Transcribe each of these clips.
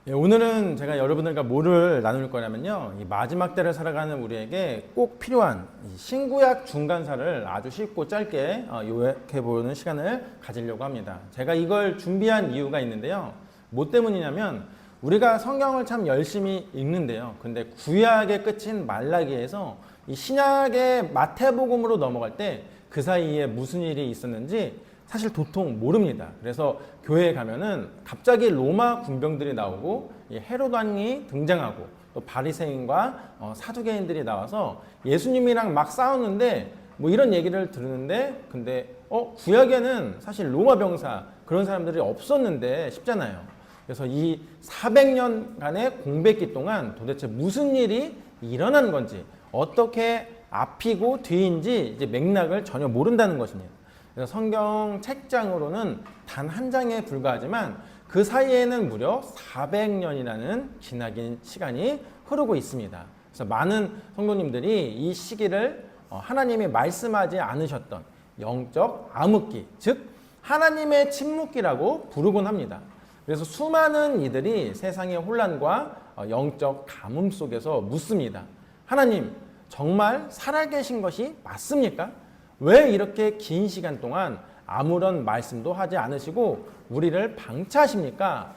오늘은 제가 여러분들과 뭐를 나눌 거냐면요, 이 마지막 때를 살아가는 우리에게 꼭 필요한 이 신구약 중간사를 아주 쉽고 짧게 요약해 보는 시간을 가지려고 합니다. 제가 이걸 준비한 이유가 있는데요, 뭐 때문이냐면 우리가 성경을 참 열심히 읽는데요, 근데 구약의 끝인 말라기에서 이 신약의 마태복음으로 넘어갈 때 그 사이에 무슨 일이 있었는지 사실 도통 모릅니다. 그래서 교회에 가면은 갑자기 로마 군병들이 나오고 헤롯 왕이 등장하고 또 바리새인과 사두개인들이 나와서 예수님이랑 막 싸우는데 뭐 이런 얘기를 들었는데, 근데 구약에는 사실 로마 병사 그런 사람들이 없었는데 싶잖아요. 그래서 이 400년간의 공백기 동안 도대체 무슨 일이 일어난 건지, 어떻게 앞이고 뒤인지 이제 맥락을 전혀 모른다는 것입니다. 그래서 성경 책장으로는 단 한 장에 불과하지만 그 사이에는 무려 400년이라는 기나긴 시간이 흐르고 있습니다. 그래서 많은 성도님들이 이 시기를 하나님이 말씀하지 않으셨던 영적 암흑기, 즉 하나님의 침묵기라고 부르곤 합니다. 그래서 수많은 이들이 세상의 혼란과 영적 가뭄 속에서 묻습니다. 하나님, 정말 살아계신 것이 맞습니까? 왜 이렇게 긴 시간 동안 아무런 말씀도 하지 않으시고 우리를 방치하십니까?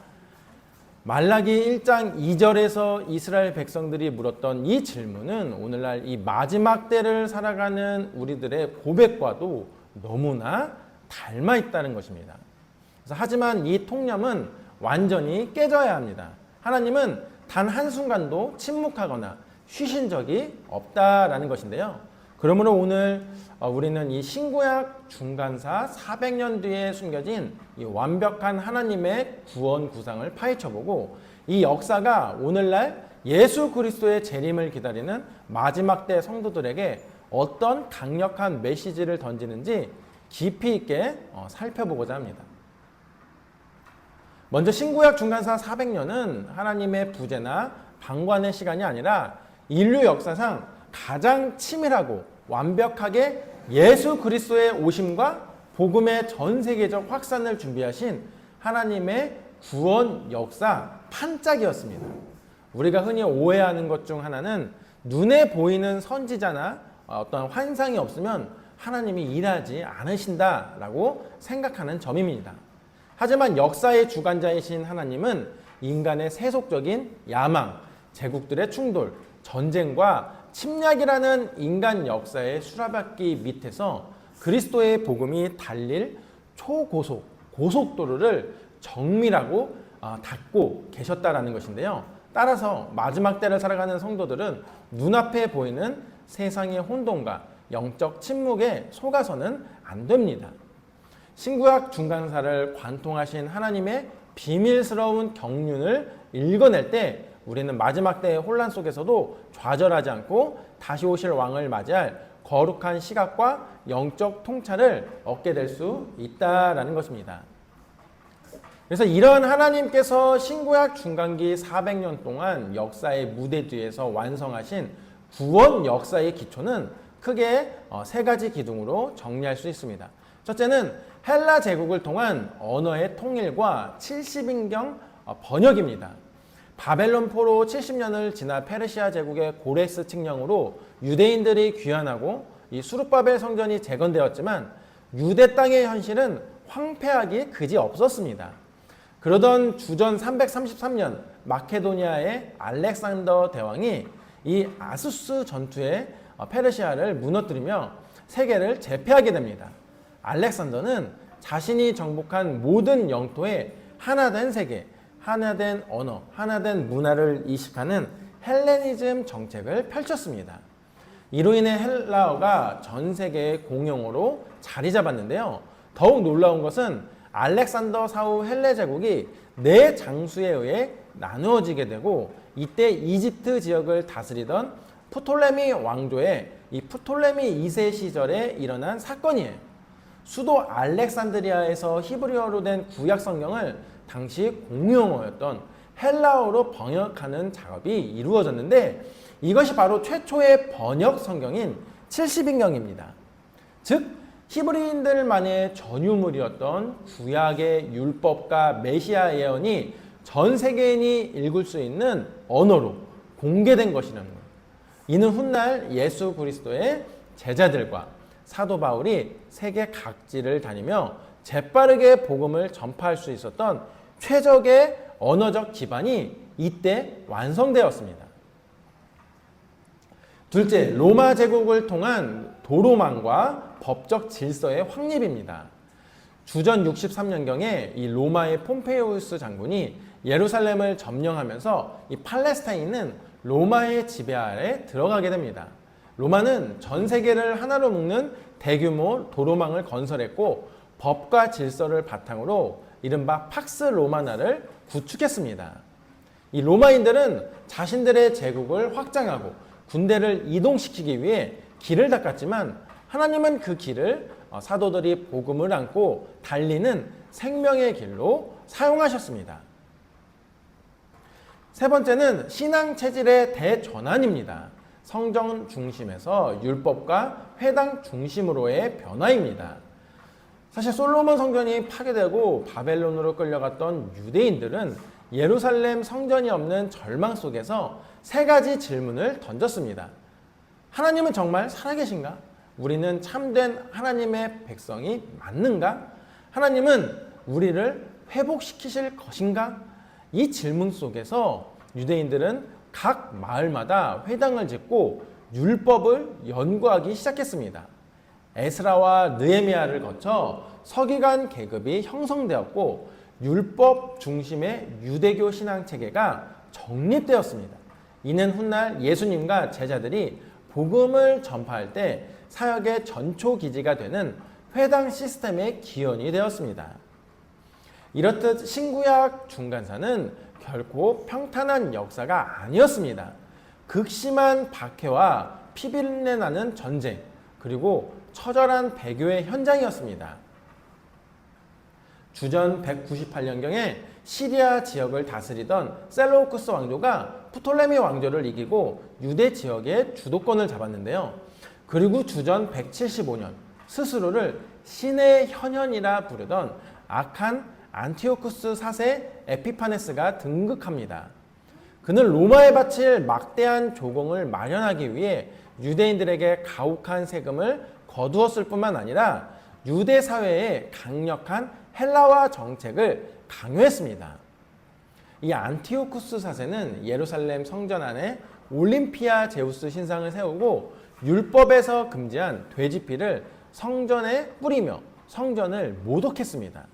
말라기 1장 2절에서 이스라엘 백성들이 물었던 이 질문은 오늘날 이 마지막 때를 살아가는 우리들의 고백과도 너무나 닮아 있다는 것입니다. 그래서 하지만 이 통념은 완전히 깨져야 합니다. 하나님은 단 한순간도 침묵하거나 쉬신 적이 없다라는 것인데요. 그러므로 오늘 우리는 이 신구약 중간사 400년 뒤에 숨겨진 이 완벽한 하나님의 구원 구상을 파헤쳐보고, 이 역사가 오늘날 예수 그리스도의 재림을 기다리는 마지막 때 성도들에게 어떤 강력한 메시지를 던지는지 깊이 있게 살펴보고자 합니다. 먼저 신구약 중간사 400년은 하나님의 부재나 방관의 시간이 아니라 인류 역사상 가장 치밀하고 완벽하게 예수 그리스도의 오심과 복음의 전 세계적 확산을 준비하신 하나님의 구원 역사 판짝이었습니다. 우리가 흔히 오해하는 것 중 하나는 눈에 보이는 선지자나 어떤 환상이 없으면 하나님이 일하지 않으신다라고 생각하는 점입니다. 하지만 역사의 주관자이신 하나님은 인간의 세속적인 야망, 제국들의 충돌, 전쟁과 침략이라는 인간 역사의 수레바퀴 밑에서 그리스도의 복음이 달릴 초고속, 고속도로를 정밀하고 닫고 계셨다라는 것인데요. 따라서 마지막 때를 살아가는 성도들은 눈앞에 보이는 세상의 혼돈과 영적 침묵에 속아서는 안 됩니다. 신구약 중간사를 관통하신 하나님의 비밀스러운 경륜을 읽어낼 때 우리는 마지막 때의 혼란 속에서도 좌절하지 않고 다시 오실 왕을 맞이할 거룩한 시각과 영적 통찰을 얻게 될 수 있다라는 것입니다. 그래서 이런 하나님께서 신구약 중간기 400년 동안 역사의 무대 뒤에서 완성하신 구원 역사의 기초는 크게 세 가지 기둥으로 정리할 수 있습니다. 첫째는 헬라 제국을 통한 언어의 통일과 70인경 번역입니다. 바벨론 포로 70년을 지나 페르시아 제국의 고레스 칙령으로 유대인들이 귀환하고 이 수르바벨 성전이 재건되었지만 유대 땅의 현실은 황폐하기 그지 없었습니다. 그러던 주전 333년 마케도니아의 알렉산더 대왕이 이 아수스 전투에 페르시아를 무너뜨리며 세계를 제패하게 됩니다. 알렉산더는 자신이 정복한 모든 영토에 하나된 세계, 하나된 언어, 하나된 문화를 이식하는 헬레니즘 정책을 펼쳤습니다. 이로 인해 헬라어가 전 세계의 공용어로 자리 잡았는데요. 더욱 놀라운 것은 알렉산더 사후 헬레 제국이 네 장수에 의해 나누어지게 되고, 이때 이집트 지역을 다스리던 프톨레미 왕조의 이 프톨레미 2세 시절에 일어난 사건이에요. 수도 알렉산드리아에서 히브리어로 된 구약 성경을 당시 공용어였던 헬라어로 번역하는 작업이 이루어졌는데, 이것이 바로 최초의 번역 성경인 70인경입니다. 즉 히브리인들만의 전유물이었던 구약의 율법과 메시아 예언이 전 세계인이 읽을 수 있는 언어로 공개된 것이라는 거예요. 이는 훗날 예수 그리스도의 제자들과 사도 바울이 세계 각지를 다니며 재빠르게 복음을 전파할 수 있었던 최적의 언어적 기반이 이때 완성되었습니다. 둘째, 로마 제국을 통한 도로망과 법적 질서의 확립입니다. 주전 63년경에 이 로마의 폼페이우스 장군이 예루살렘을 점령하면서 이 팔레스타인은 로마의 지배 아래 들어가게 됩니다. 로마는 전 세계를 하나로 묶는 대규모 도로망을 건설했고 법과 질서를 바탕으로 이른바 팍스 로마나를 구축했습니다. 이 로마인들은 자신들의 제국을 확장하고 군대를 이동시키기 위해 길을 닦았지만 하나님은 그 길을 사도들이 복음을 안고 달리는 생명의 길로 사용하셨습니다. 세 번째는 신앙 체질의 대전환입니다. 성전 중심에서 율법과 회당 중심으로의 변화입니다. 사실 솔로몬 성전이 파괴되고 바벨론으로 끌려갔던 유대인들은 예루살렘 성전이 없는 절망 속에서 세 가지 질문을 던졌습니다. 하나님은 정말 살아계신가? 우리는 참된 하나님의 백성이 맞는가? 하나님은 우리를 회복시키실 것인가? 이 질문 속에서 유대인들은 각 마을마다 회당을 짓고 율법을 연구하기 시작했습니다. 에스라와 느헤미야를 거쳐 서기관 계급이 형성되었고 율법 중심의 유대교 신앙 체계가 정립되었습니다. 이는 훗날 예수님과 제자들이 복음을 전파할 때 사역의 전초 기지가 되는 회당 시스템의 기원이 되었습니다. 이렇듯 신구약 중간사는 결코 평탄한 역사가 아니었습니다. 극심한 박해와 피비린내 나는 전쟁, 그리고 처절한 배교의 현장이었습니다. 주전 198년경에 시리아 지역을 다스리던 셀로우쿠스 왕조가 프톨레미 왕조를 이기고 유대 지역의 주도권을 잡았는데요. 그리고 주전 175년 스스로를 신의 현현이라 부르던 악한 안티오쿠스 4세 에피파네스가 등극합니다. 그는 로마에 바칠 막대한 조공을 마련하기 위해 유대인들에게 가혹한 세금을 거두었을 뿐만 아니라 유대 사회에 강력한 헬라화 정책을 강요했습니다. 이 안티오쿠스 4세는 예루살렘 성전 안에 올림피아 제우스 신상을 세우고 율법에서 금지한 돼지피를 성전에 뿌리며 성전을 모독했습니다.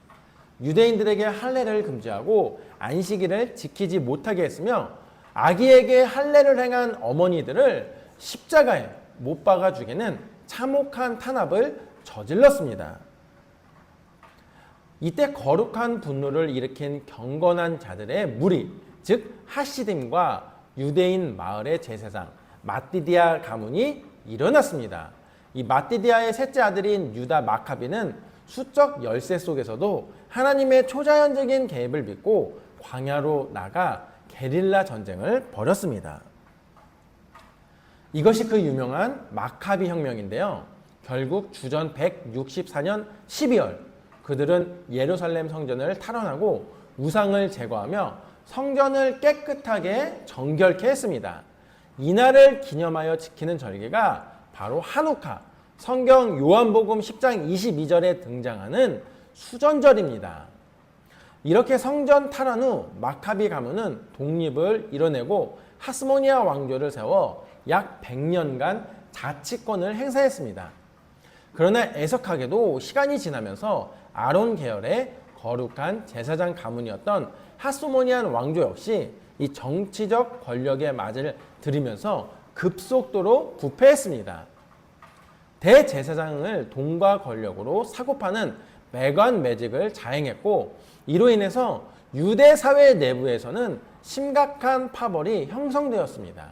유대인들에게 할례를 금지하고 안식일을 지키지 못하게 했으며 아기에게 할례를 행한 어머니들을 십자가에 못 박아 죽이는 참혹한 탄압을 저질렀습니다. 이때 거룩한 분노를 일으킨 경건한 자들의 무리, 즉 하시딤과 유대인 마을의 제사장 마띠디아 가문이 일어났습니다. 이 마띠디아의 셋째 아들인 유다 마카비는 수적 열세 속에서도 하나님의 초자연적인 계획을 믿고 광야로 나가 게릴라 전쟁을 벌였습니다. 이것이 그 유명한 마카비 혁명인데요. 결국 주전 164년 12월 그들은 예루살렘 성전을 탈환하고 우상을 제거하며 성전을 깨끗하게 정결케 했습니다. 이날을 기념하여 지키는 절기가 바로 한우카, 성경 요한복음 10장 22절에 등장하는 수전절입니다. 이렇게 성전 탈환 후 마카비 가문은 독립을 이뤄내고 하스모니아 왕조를 세워 약 100년간 자치권을 행사했습니다. 그러나 애석하게도 시간이 지나면서 아론 계열의 거룩한 제사장 가문이었던 하스모니안 왕조 역시 이 정치적 권력의 맞을 들이면서 급속도로 부패했습니다. 대제사장을 돈과 권력으로 사고파는 매관 매직을 자행했고 이로 인해서 유대 사회 내부에서는 심각한 파벌이 형성되었습니다.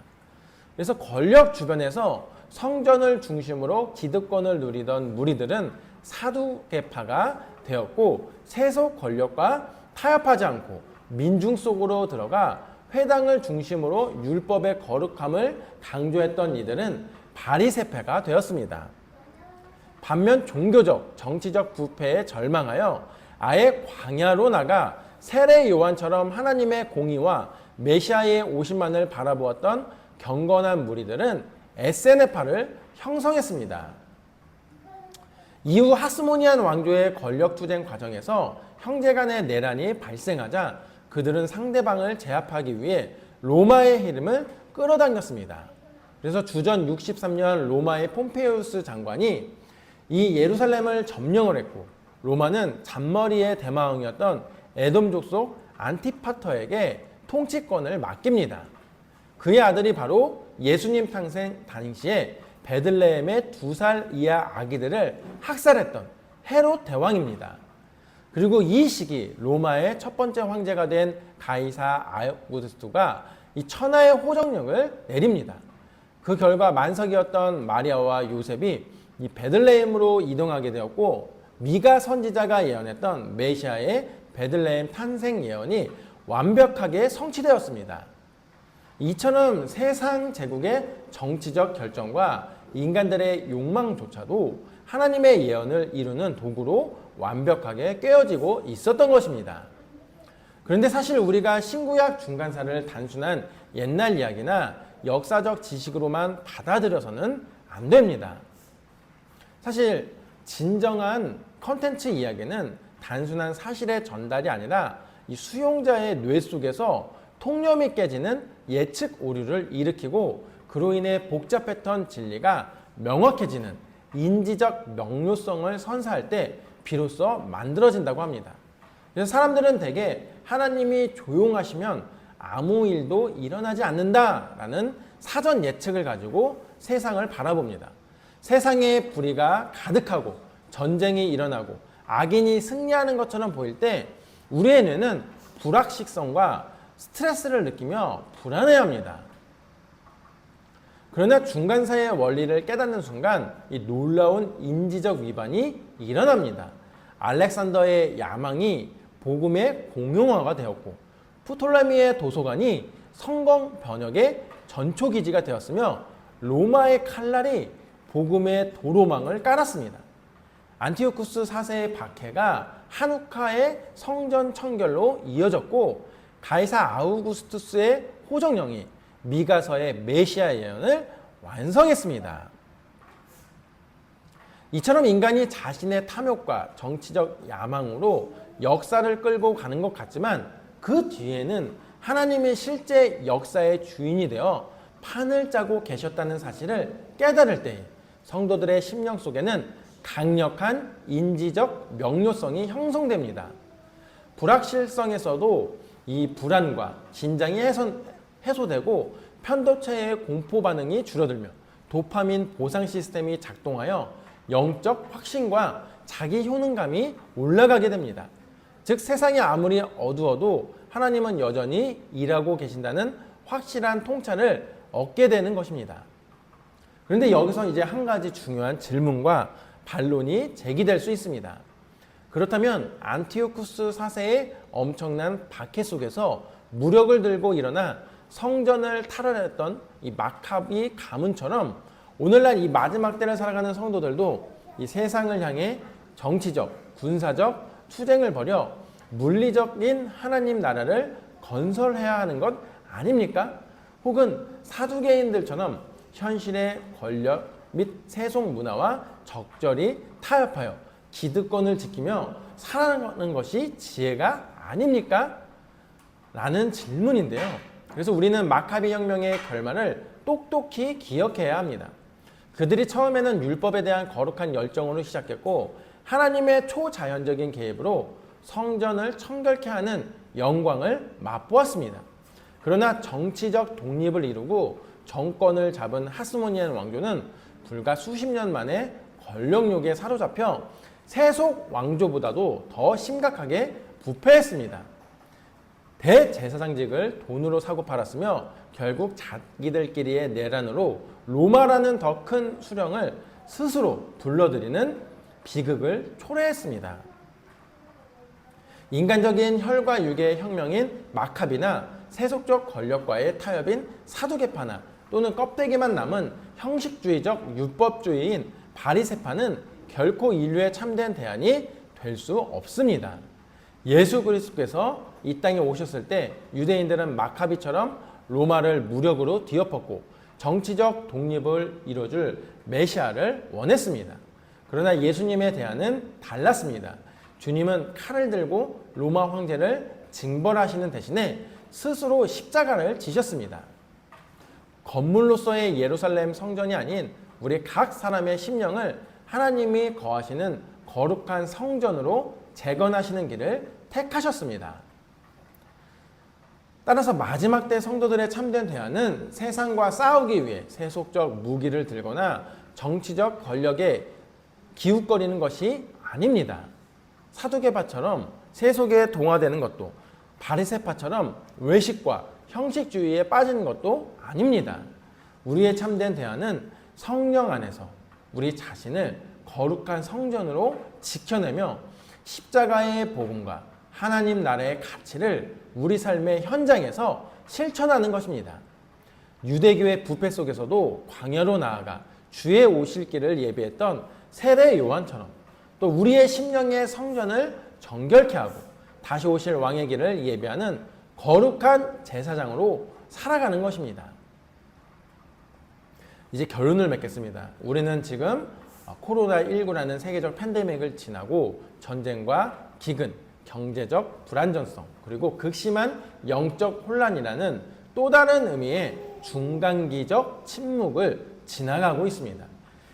그래서 권력 주변에서 성전을 중심으로 기득권을 누리던 무리들은 사두개파가 되었고 세속 권력과 타협하지 않고 민중 속으로 들어가 회당을 중심으로 율법의 거룩함을 강조했던 이들은 바리새파가 되었습니다. 반면 종교적, 정치적 부패에 절망하여 아예 광야로 나가 세례 요한처럼 하나님의 공의와 메시아의 오심만을 바라보았던 경건한 무리들은 에세네파를 형성했습니다. 이후 하스모니안 왕조의 권력투쟁 과정에서 형제간의 내란이 발생하자 그들은 상대방을 제압하기 위해 로마의 흐름을 끌어당겼습니다. 그래서 주전 63년 로마의 폼페이우스 장관이 이 예루살렘을 점령을 했고 로마는 잔머리의 대마왕이었던 에돔 족속 안티파터에게 통치권을 맡깁니다. 그의 아들이 바로 예수님 탄생 당시에 베들레헴의 2살 이하 아기들을 학살했던 헤롯 대왕입니다. 그리고 이 시기 로마의 첫 번째 황제가 된 가이사 아우구스투가 이 천하의 호정령을 내립니다. 그 결과 만석이었던 마리아와 요셉이 이 베들레헴으로 이동하게 되었고 미가 선지자가 예언했던 메시아의 베들레헴 탄생 예언이 완벽하게 성취되었습니다. 이처럼 세상 제국의 정치적 결정과 인간들의 욕망조차도 하나님의 예언을 이루는 도구로 완벽하게 꿰어지고 있었던 것입니다. 그런데 사실 우리가 신구약 중간사를 단순한 옛날 이야기나 역사적 지식으로만 받아들여서는 안 됩니다. 사실 진정한 컨텐츠 이야기는 단순한 사실의 전달이 아니라 이 수용자의 뇌 속에서 통념이 깨지는 예측 오류를 일으키고 그로 인해 복잡했던 진리가 명확해지는 인지적 명료성을 선사할 때 비로소 만들어진다고 합니다. 그래서 사람들은 대개 하나님이 조용하시면 아무 일도 일어나지 않는다라는 사전 예측을 가지고 세상을 바라봅니다. 세상에 불의가 가득하고 전쟁이 일어나고 악인이 승리하는 것처럼 보일 때 우리의 뇌는 불확실성과 스트레스를 느끼며 불안해합니다. 그러나 중간사의 원리를 깨닫는 순간 이 놀라운 인지적 위반이 일어납니다. 알렉산더의 야망이 복음의 공용화가 되었고 프톨레미의 도서관이 성경 번역의 전초기지가 되었으며 로마의 칼날이 복음의 도로망을 깔았습니다. 안티오쿠스 4세의 박해가 한우카의 성전 청결로 이어졌고 가이사 아우구스투스의 호정령이 미가서의 메시아 예언을 완성했습니다. 이처럼 인간이 자신의 탐욕과 정치적 야망으로 역사를 끌고 가는 것 같지만 그 뒤에는 하나님이 실제 역사의 주인이 되어 판을 짜고 계셨다는 사실을 깨달을 때 성도들의 심령 속에는 강력한 인지적 명료성이 형성됩니다. 불확실성에서도 이 불안과 긴장이 해소되고 편도체의 공포 반응이 줄어들며 도파민 보상 시스템이 작동하여 영적 확신과 자기 효능감이 올라가게 됩니다. 즉 세상이 아무리 어두워도 하나님은 여전히 일하고 계신다는 확실한 통찰을 얻게 되는 것입니다. 그런데 여기서 이제 한 가지 중요한 질문과 반론이 제기될 수 있습니다. 그렇다면 안티오쿠스 4세의 엄청난 박해 속에서 무력을 들고 일어나 성전을 탈환했던 이 마카비 가문처럼 오늘날 이 마지막 때를 살아가는 성도들도 이 세상을 향해 정치적, 군사적 투쟁을 벌여 물리적인 하나님 나라를 건설해야 하는 것 아닙니까? 혹은 사두개인들처럼 현실의 권력 및 세속 문화와 적절히 타협하여 기득권을 지키며 살아가는 것이 지혜가 아닙니까? 라는 질문인데요. 그래서 우리는 마카비 혁명의 결말을 똑똑히 기억해야 합니다. 그들이 처음에는 율법에 대한 거룩한 열정으로 시작했고 하나님의 초자연적인 개입으로 성전을 청결케 하는 영광을 맛보았습니다. 그러나 정치적 독립을 이루고 정권을 잡은 하스모니안 왕조는 불과 수십 년 만에 권력욕에 사로잡혀 세속 왕조보다도 더 심각하게 부패했습니다. 대제사장직을 돈으로 사고 팔았으며 결국 자기들끼리의 내란으로 로마라는 더 큰 수령을 스스로 불러들이는 비극을 초래했습니다. 인간적인 혈과 육의 혁명인 마카비나 세속적 권력과의 타협인 사두개파나 또는 껍데기만 남은 형식주의적 율법주의인 바리새파는 결코 인류의 참된 대안이 될 수 없습니다. 예수 그리스도께서 이 땅에 오셨을 때 유대인들은 마카비처럼 로마를 무력으로 뒤엎었고 정치적 독립을 이뤄줄 메시아를 원했습니다. 그러나 예수님의 대안은 달랐습니다. 주님은 칼을 들고 로마 황제를 징벌하시는 대신에 스스로 십자가를 지셨습니다. 건물로서의 예루살렘 성전이 아닌 우리 각 사람의 심령을 하나님이 거하시는 거룩한 성전으로 재건하시는 길을 택하셨습니다. 따라서 마지막 때 성도들의 참된 대안은 세상과 싸우기 위해 세속적 무기를 들거나 정치적 권력에 기웃거리는 것이 아닙니다. 사두개파처럼 세속에 동화되는 것도 바리새파처럼 외식과 형식주의에 빠지는 것도 아닙니다. 우리의 참된 대안은 성령 안에서 우리 자신을 거룩한 성전으로 지켜내며 십자가의 복음과 하나님 나라의 가치를 우리 삶의 현장에서 실천하는 것입니다. 유대교의 부패 속에서도 광야로 나아가 주의 오실 길을 예비했던 세례 요한처럼 또 우리의 심령의 성전을 정결케 하고 다시 오실 왕의 길을 예비하는 거룩한 제사장으로 살아가는 것입니다. 이제 결론을 맺겠습니다. 우리는 지금 코로나19라는 세계적 팬데믹을 지나고 전쟁과 기근, 경제적 불안정성, 그리고 극심한 영적 혼란이라는 또 다른 의미의 중간기적 침묵을 지나가고 있습니다.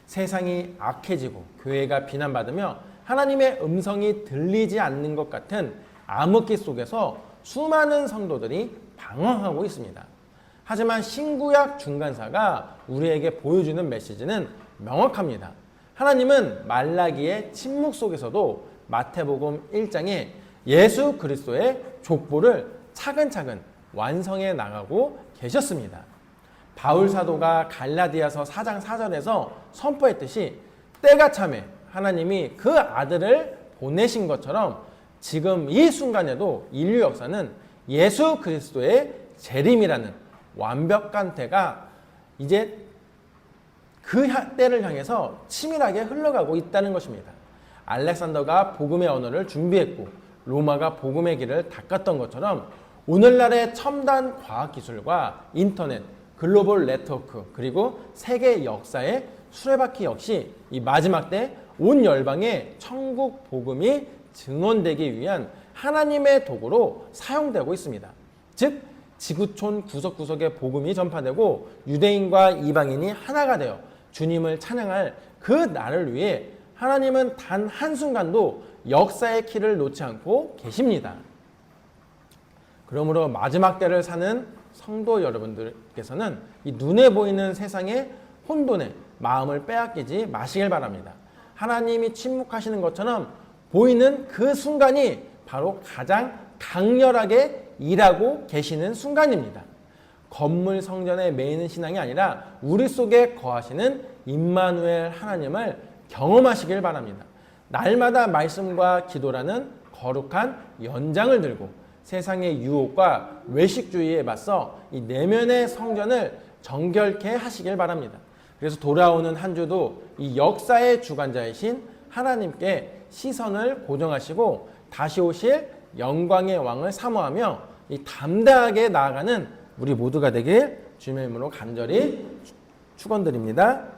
세상이 악해지고 교회가 비난받으며 하나님의 음성이 들리지 않는 것 같은 암흑기 속에서 수많은 성도들이 방황하고 있습니다. 하지만 신구약 중간사가 우리에게 보여주는 메시지는 명확합니다. 하나님은 말라기의 침묵 속에서도 마태복음 1장에 예수 그리스도의 족보를 차근차근 완성해 나가고 계셨습니다. 바울 사도가 갈라디아서 4장 4절에서 선포했듯이 때가 참에 하나님이 그 아들을 보내신 것처럼 지금 이 순간에도 인류 역사는 예수 그리스도의 재림이라는 완벽한 때가 이제 그 때를 향해서 치밀하게 흘러가고 있다는 것입니다. 알렉산더가 복음의 언어를 준비했고 로마가 복음의 길을 닦았던 것처럼 오늘날의 첨단 과학기술과 인터넷, 글로벌 네트워크 그리고 세계 역사의 수레바퀴 역시 이 마지막 때 온 열방에 천국 복음이 증언되기 위한 하나님의 도구로 사용되고 있습니다. 즉 지구촌 구석구석에 복음이 전파되고 유대인과 이방인이 하나가 되어 주님을 찬양할 그 날을 위해 하나님은 단 한순간도 역사의 키를 놓지 않고 계십니다. 그러므로 마지막 때를 사는 성도 여러분들께서는 이 눈에 보이는 세상의 혼돈에 마음을 빼앗기지 마시길 바랍니다. 하나님이 침묵하시는 것처럼 보이는 그 순간이 바로 가장 강렬하게 일하고 계시는 순간입니다. 건물 성전에 매이는 신앙이 아니라 우리 속에 거하시는 임마누엘 하나님을 경험하시길 바랍니다. 날마다 말씀과 기도라는 거룩한 연장을 들고 세상의 유혹과 외식주의에 맞서 이 내면의 성전을 정결케 하시길 바랍니다. 그래서 돌아오는 한 주도 이 역사의 주관자이신 하나님께 시선을 고정하시고 다시 오실 영광의 왕을 사모하며 이 담대하게 나아가는 우리 모두가 되길 주님의 이름으로 간절히 축원드립니다.